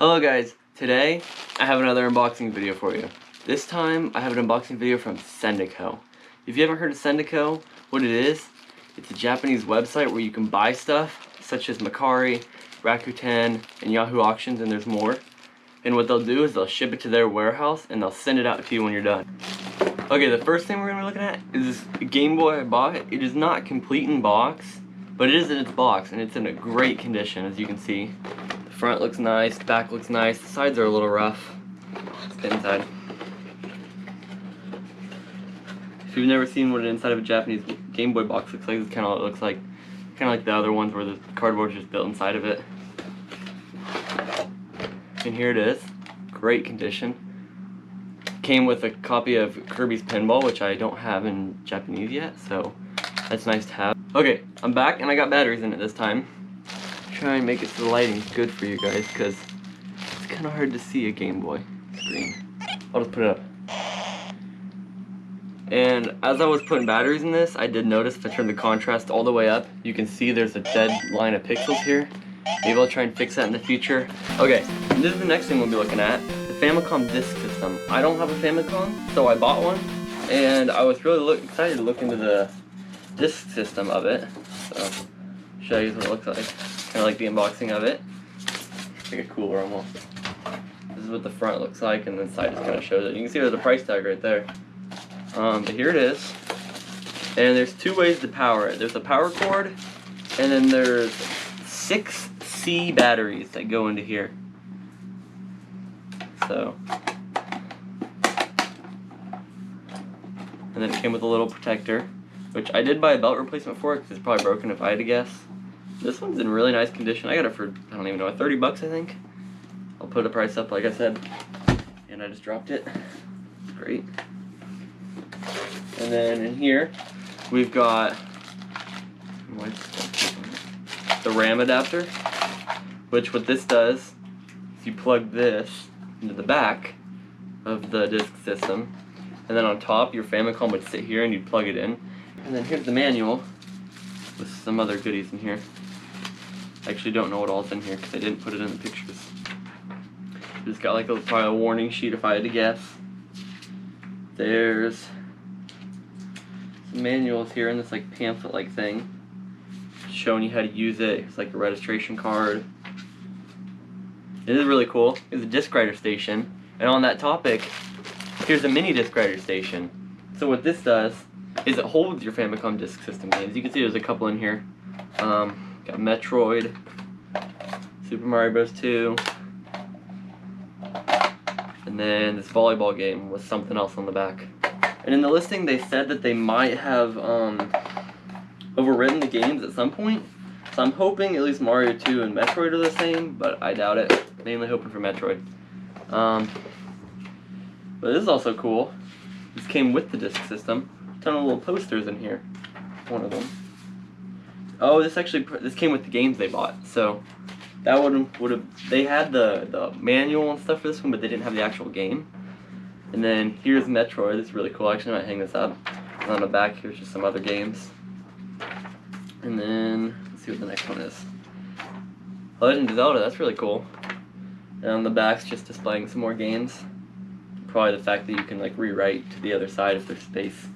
Hello guys, today I have another unboxing video for you. This time I have an unboxing video from Sendico. If you haven't heard of Sendico, what it is, it's a Japanese website where you can buy stuff such as Mercari, Rakuten, and Yahoo Auctions, and there's more. And what they'll do is they'll ship it to their warehouse and they'll send it out to you when you're done. Okay, the first thing we're going to be looking at is this Gameboy I bought. It is not complete in box, but it is in its box and it's in a great condition, as you can see. The front looks nice, the back looks nice, the sides are a little rough. Let's get inside. If you've never seen what an inside of a Japanese Game Boy box looks like, it's kind of what it looks like. Kind of like the other ones where the cardboard is just built inside of it. And here it is, great condition. Came with a copy of Kirby's Pinball, which I don't have in Japanese yet, so that's nice to have. Okay, I'm back and I got batteries in it this time. Try and make it so the lighting's good for you guys, because it's kind of hard to see a Game Boy screen. I'll just put it up. And as I was putting batteries in this, I did notice if I turn the contrast all the way up, you can see there's a dead line of pixels here. Maybe I'll try and fix that in the future. Okay, this is the next thing we'll be looking at. The Famicom disc system. I don't have a Famicom, so I bought one. And I was really excited to look into the disc system of it. So, show you what it looks like. Kind of like the unboxing of it. It's like a cooler almost. This is what the front looks like, and the side just kind of shows it. You can see there's a price tag right there. But here it is. And there's two ways to power it. There's a power cord, and then there's 6 C batteries that go into here. So, and then it came with a little protector, which I did buy a belt replacement for it because it's probably broken if I had to guess. This one's in really nice condition. I got it for, I don't even know, 30 bucks I think. I'll put the price up like I said. And I just dropped it. Great. And then in here, we've got the RAM adapter, which what this does is you plug this into the back of the disc system, and then on top your Famicom would sit here and you'd plug it in. And then here's the manual with some other goodies in here. I actually don't know what all's in here because I didn't put it in the pictures. It's got like probably a warning sheet if I had to guess. There's some manuals here in this like pamphlet like thing showing you how to use it. It's like a registration card. It is really cool. It's a disc writer station, and on that topic, here's a mini disc writer station. So what this does is it holds your Famicom disc system games. You can see there's a couple in here. Got Metroid, Super Mario Bros. 2, and then this volleyball game with something else on the back. And in the listing they said that they might have overwritten the games at some point. So I'm hoping at least Mario 2 and Metroid are the same, but I doubt it. Mainly hoping for Metroid. But this is also cool. This came with the disc system. A ton of little posters in here. One of them. Oh, this came with the games they bought. So that would have they had the manual and stuff for this one, but they didn't have the actual game. And then here's Metroid. This is really cool. Actually, I might hang this up. And on the back, here's just some other games. And then let's see what the next one is. Legend of Zelda. That's really cool. And on the back's just displaying some more games. Probably the fact that you can like rewrite to the other side if there's space.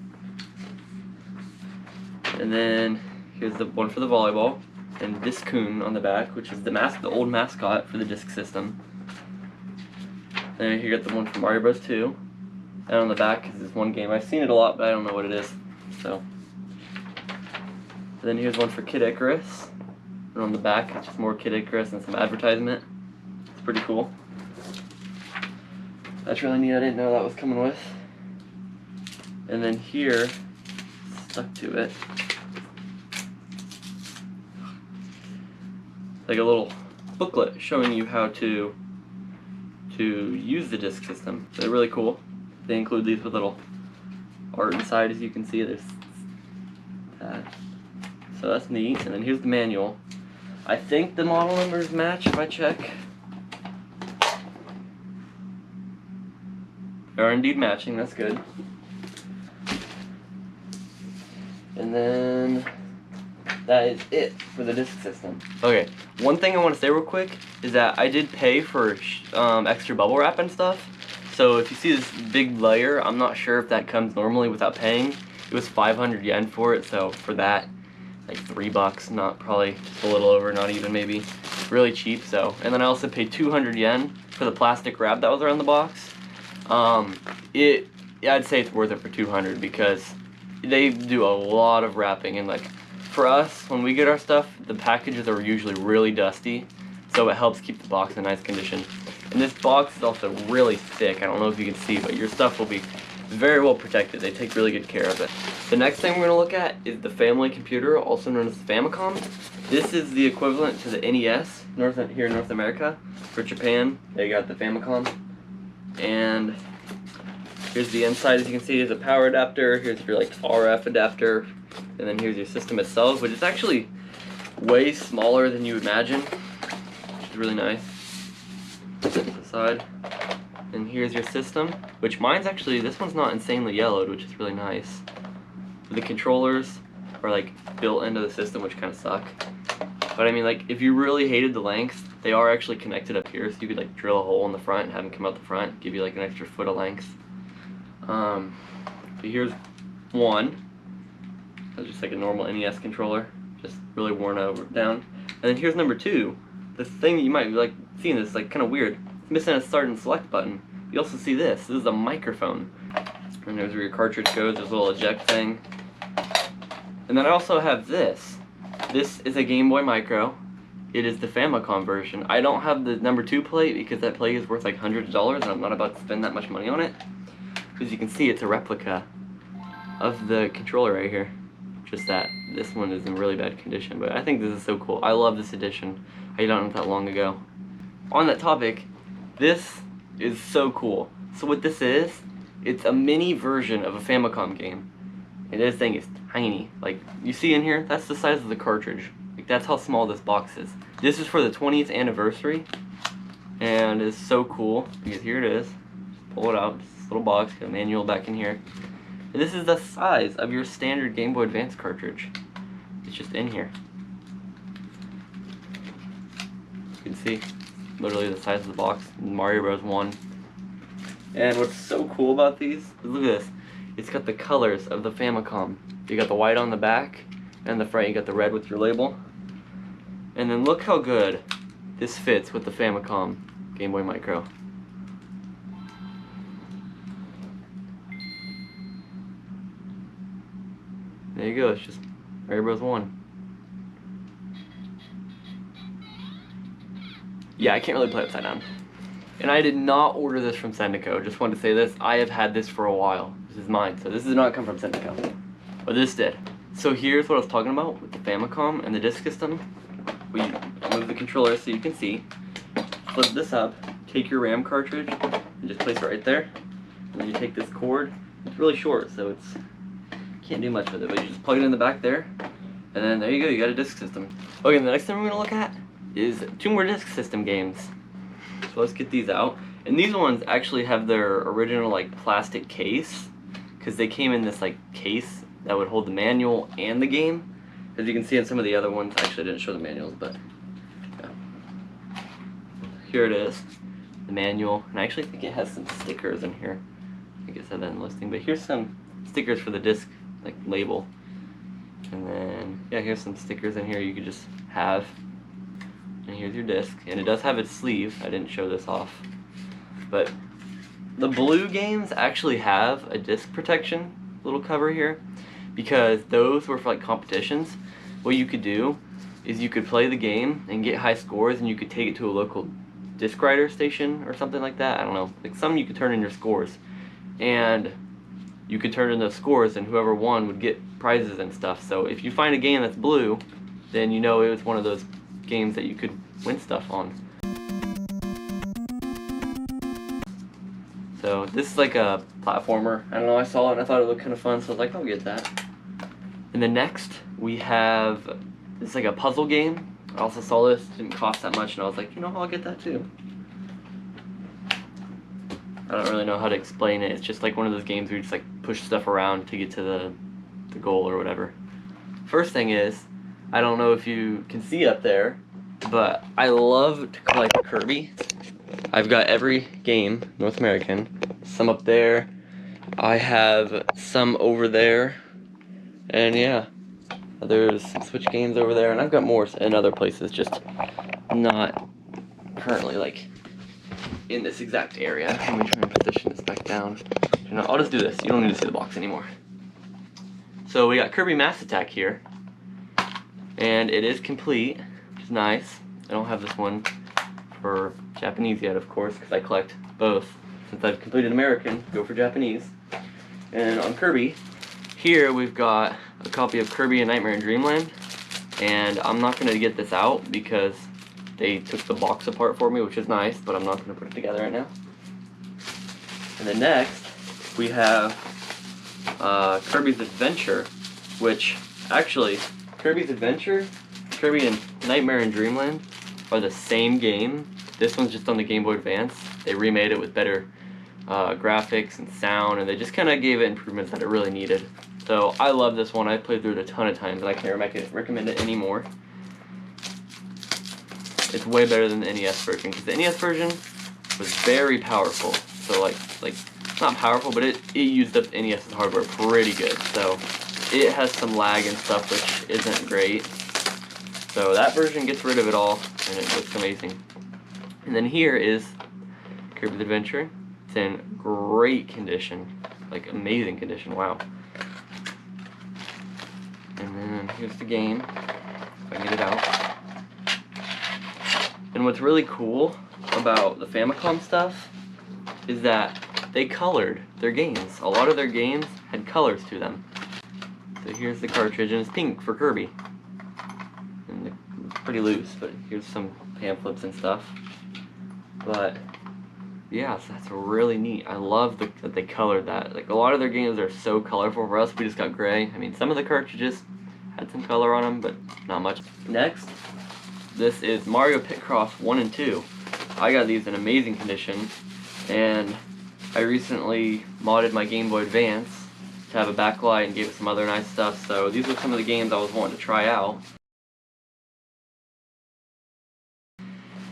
And then here's the one for the volleyball, and Discoon on the back, which is the old mascot for the disc system. And here you got the one for Mario Bros. 2. And on the back is this one game. I've seen it a lot, but I don't know what it is. So. And then here's one for Kid Icarus. And on the back it's just more Kid Icarus and some advertisement. It's pretty cool. That's really neat. I didn't know that was coming with. And then here, stuck to it, like a little booklet showing you how to use the disc system. They're really cool. They include these with little art inside, as you can see. There's that. So that's neat. And then here's the manual. I think the model numbers match if I check. They are indeed matching, that's good. And then that is it for the disc system. Okay, One thing I want to say real quick is that I did pay for extra bubble wrap and stuff. So if you see this big layer, I'm not sure if that comes normally without paying. It was 500 yen for it, so for that, like $3, not probably just a little over, not even maybe, really cheap. So, and then I also paid 200 yen for the plastic wrap that was around the box. I'd say it's worth it for 200 because they do a lot of wrapping, and like for us, when we get our stuff, the packages are usually really dusty, so it helps keep the box in nice condition. And this box is also really thick. I don't know if you can see, but your stuff will be very well protected. They take really good care of it. The next thing we're going to look at is the family computer, also known as the Famicom. This is the equivalent to the NES here in North America. For Japan, they got the Famicom. And here's the inside. As you can see, is a power adapter. Here's your like RF adapter. And then here's your system itself, which is actually way smaller than you imagine, which is really nice. Put it to the side. And here's your system, which mine's actually, this one's not insanely yellowed, which is really nice. The controllers are like built into the system, which kind of suck. But I mean, like, if you really hated the length, they are actually connected up here, so you could like drill a hole in the front and have them come out the front, give you like an extra foot of length. But here's one. That's just like a normal NES controller, just really worn down. And then here's number two. The thing that you might be like seeing this is like kind of weird. It's missing a start and select button. You also see this. This is a microphone. And there's where your cartridge goes. There's a little eject thing. And then I also have this. This is a Gameboy Micro. It is the Famicom version. I don't have the number 2 plate because that plate is worth like hundreds of dollars, and I'm not about to spend that much money on it. As you can see, it's a replica of the controller right here. Just that this one is in really bad condition, but I think this is so cool. I love this edition. I got it that long ago. On that topic, this is so cool. So what this is, it's a mini version of a Famicom game. And this thing is tiny. Like, you see in here, that's the size of the cartridge. Like, that's how small this box is. This is for the 20th anniversary, and it's so cool, because here it is. Just pull it out, just this little box, got a manual back in here. And this is the size of your standard Game Boy Advance cartridge. It's just in here. You can see, literally the size of the box, Mario Bros. 1. And what's so cool about these, look at this. It's got the colors of the Famicom. You got the white on the back, and the front you got the red with your label. And then look how good this fits with the Famicom Game Boy Micro. There you go, it's just Mario Bros. 1. Yeah, I can't really play upside down. And I did not order this from Sendico. Just wanted to say this. I have had this for a while. This is mine, so this does not come from Sendico. But this did. So here's what I was talking about with the Famicom and the disc system. We move the controller so you can see. Flip this up, take your RAM cartridge, and just place it right there. And then you take this cord. It's really short, so it's can't do much with it, but you just plug it in the back there, and then there you go, you got a disc system. Okay, the next thing we're going to look at is 2 more disc system games. So let's get these out. And these ones actually have their original like plastic case, because they came in this like case that would hold the manual and the game. As you can see in some of the other ones, actually I didn't show the manuals, but yeah. Here it is, the manual, and I actually think it has some stickers in here. I think it said that in the listing, but here's some stickers for the disc like label. And then yeah, here's some stickers in here you could just have. And here's your disc, and it does have its sleeve. I didn't show this off, but the blue games actually have a disc protection little cover here, because those were for like competitions. What you could do is you could play the game and get high scores, and you could take it to a local disc writer station or something like that. I don't know, like some you could turn in your scores, and you could turn in those scores, and whoever won would get prizes and stuff. So if you find a game that's blue, then you know it was one of those games that you could win stuff on. So this is like a platformer. I don't know, I saw it and I thought it looked kind of fun, so I was like, I'll get that. And then next we have, it's like a puzzle game. I also saw this, didn't cost that much, and I was like, you know, I'll get that too. I don't really know how to explain it. It's just like one of those games where you just like push stuff around to get to the goal or whatever. First thing is, I don't know if you can see up there, but I love to collect Kirby. I've got every game, North American, some up there. I have some over there, and yeah, there's some Switch games over there, and I've got more in other places, just not currently like in this exact area. Let me try and position this back down. No, I'll just do this. You don't need to see the box anymore. So we got Kirby Mass Attack here, and it is complete, which is nice. I don't have this one for Japanese yet, of course, because I collect both. Since I've completed American, go for Japanese. And on Kirby, here we've got a copy of Kirby and Nightmare in Dreamland, and I'm not going to get this out because they took the box apart for me, which is nice, but I'm not going to put it together right now. And then next, we have Kirby's Adventure, which actually, Kirby's Adventure, Kirby and Nightmare in Dreamland are the same game. This one's just on the Game Boy Advance. They remade it with better graphics and sound, and they just kind of gave it improvements that it really needed. So I love this one. I played through it a ton of times, and I can't recommend it anymore. It's way better than the NES version, because the NES version was very powerful. So like not powerful, but it used up NES's hardware pretty good. So it has some lag and stuff, which isn't great. So that version gets rid of it all, and it looks amazing. And then here is Kirby's Adventure. It's in great condition, like amazing condition, wow. And then here's the game, if I can get it out. And what's really cool about the Famicom stuff is that they colored their games. A lot of their games had colors to them. So here's the cartridge, and it's pink for Kirby. And it's pretty loose, but here's some pamphlets and stuff. But yeah, so that's really neat. I love that they colored that. Like, a lot of their games are so colorful. For us, we just got gray. I mean, some of the cartridges had some color on them, but not much. Next, this is Mario Picross 1 and 2. I got these in amazing condition, and I recently modded my Game Boy Advance to have a backlight and gave it some other nice stuff. So these were some of the games I was wanting to try out.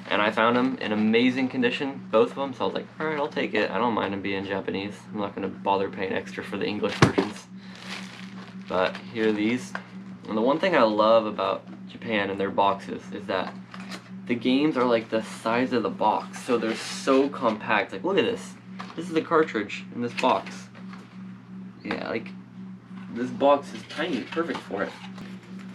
And I found them in amazing condition, both of them, so I was like, alright, I'll take it. I don't mind them being Japanese. I'm not going to bother paying extra for the English versions. But here are these. And the one thing I love about Japan and their boxes is that the games are like the size of the box, so they're so compact. Like, look at this. This is the cartridge in this box. Yeah, like, this box is tiny, perfect for it.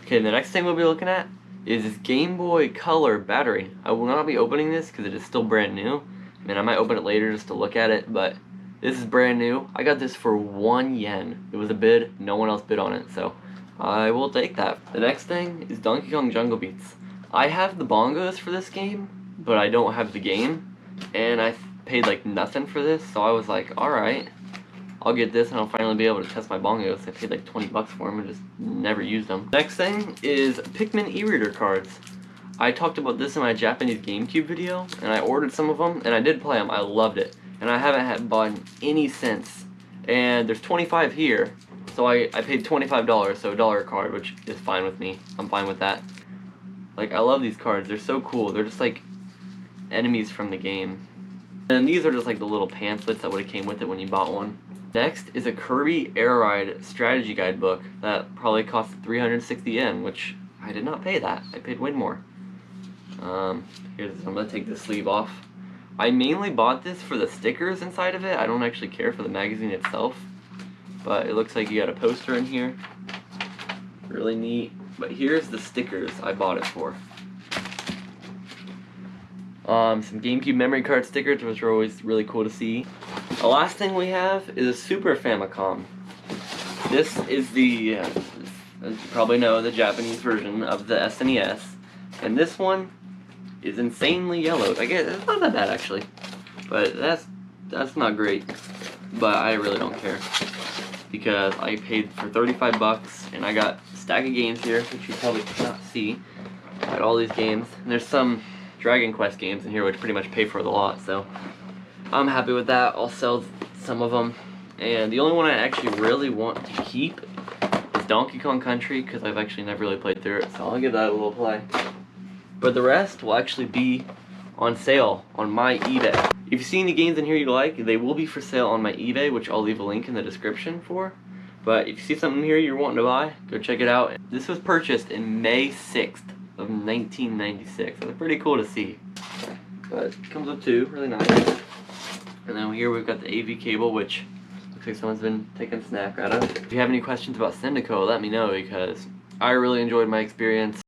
Okay, the next thing we'll be looking at is this Game Boy Color battery. I will not be opening this because it is still brand new. I mean, I might open it later just to look at it, but this is brand new. I got this for 1 yen. It was a bid, no one else bid on it, so I will take that. The next thing is Donkey Kong Jungle Beats. I have the bongos for this game, but I don't have the game, and I paid like nothing for this, so I was like, alright, I'll get this and I'll finally be able to test my bongos. I paid like 20 bucks for them and just never used them. Next thing is Pikmin e-reader cards. I talked about this in my Japanese GameCube video, and I ordered some of them, and I did play them. I loved it, and I haven't had bought any since. And there's 25 here, so I paid $25, so $1 a card, which is fine with me. I'm fine with that. Like, I love these cards. They're so cool. They're just like enemies from the game. And these are just like the little pamphlets that would have came with it when you bought one. Next is a Kirby Air Ride strategy guidebook that probably cost 360 yen, which I did not pay that. I paid way more. I'm gonna take the sleeve off. I mainly bought this for the stickers inside of it. I don't actually care for the magazine itself, but it looks like you got a poster in here. Really neat. But here's the stickers I bought it for. Some GameCube memory card stickers, which are always really cool to see. The last thing we have is a Super Famicom. This is the, as you probably know, the Japanese version of the SNES. And this one is insanely yellowed. I guess it's not that bad actually, but that's not great. But I really don't care because I paid for 35 bucks and I got a stack of games here, which you probably cannot see. I got all these games, and there's some Dragon Quest games in here which pretty much pay for the lot, so I'm happy with that. I'll sell some of them, and the only one I actually really want to keep is Donkey Kong Country, because I've actually never really played through it, so I'll give that a little play. But the rest will actually be on sale on my eBay. If you see any games in here you like, they will be for sale on my eBay, which I'll leave a link in the description for. But if you see something here you're wanting to buy, go check it out. This was purchased in May 6th of 1996. That's pretty cool to see. But it comes with two, really nice. And then here we've got the AV cable, which looks like someone's been taking a snack out of. If you have any questions about Sendico, let me know, because I really enjoyed my experience.